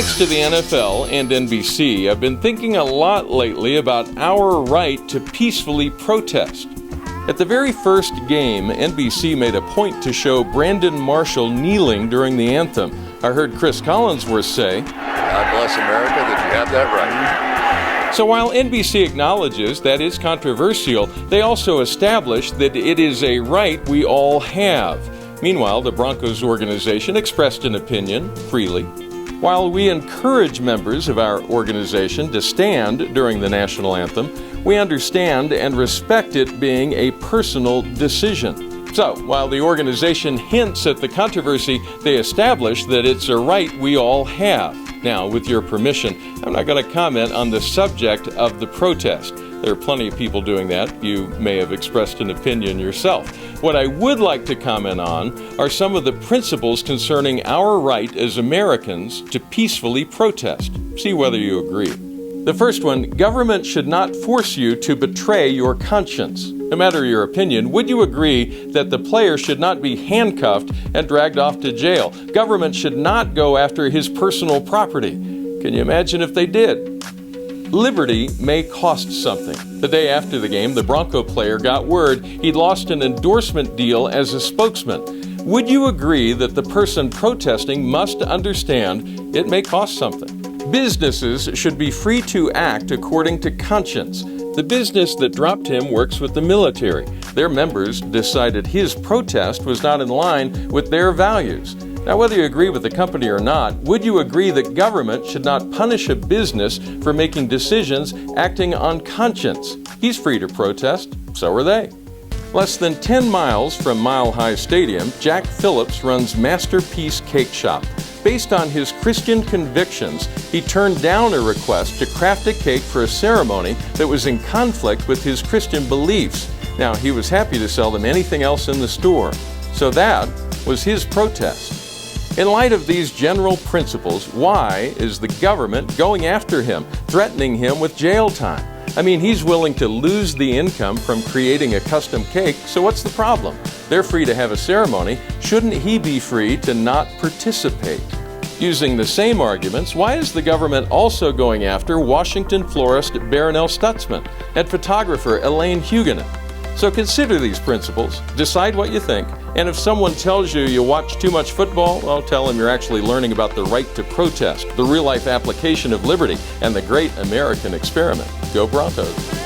Thanks to the NFL and NBC, I've been thinking a lot lately about our right to peacefully protest. At the very first game, NBC made a point to show Brandon Marshall kneeling during the anthem. I heard Chris Collinsworth say, "God bless America that you have that right." So while NBC acknowledges that is controversial, they also establish that it is a right we all have. Meanwhile, the Broncos organization expressed an opinion freely. While we encourage members of our organization to stand during the national anthem, we understand and respect it being a personal decision. So, while the organization hints at the controversy, they establish that it's a right we all have. Now, with your permission, I'm not going to comment on the subject of the protest. There are plenty of people doing that. You may have expressed an opinion yourself. What I would like to comment on are some of the principles concerning our right as Americans to peacefully protest. See whether you agree. The first one, government should not force you to betray your conscience. No matter your opinion, would you agree that the player should not be handcuffed and dragged off to jail? Government should not go after his personal property. Can you imagine if they did? Liberty may cost something. The day after the game, the Bronco player got word he'd lost an endorsement deal as a spokesman. Would you agree that the person protesting must understand it may cost something? Businesses should be free to act according to conscience. The business that dropped him works with the military. Their members decided his protest was not in line with their values. Now, whether you agree with the company or not, would you agree that government should not punish a business for making decisions acting on conscience? He's free to protest, so are they. Less than 10 miles from Mile High Stadium, Jack Phillips runs Masterpiece Cake Shop. Based on his Christian convictions, he turned down a request to craft a cake for a ceremony that was in conflict with his Christian beliefs. Now, he was happy to sell them anything else in the store. So that was his protest. In light of these general principles, why is the government going after him, threatening him with jail time? I mean, he's willing to lose the income from creating a custom cake, so what's the problem? They're free to have a ceremony. Shouldn't he be free to not participate? Using the same arguments, why is the government also going after Washington florist Barronelle Stutzman and photographer Elaine Huguenin? So consider these principles, decide what you think, and if someone tells you you watch too much football, well, tell them you're actually learning about the right to protest, the real-life application of liberty, and the great American experiment. Go Broncos!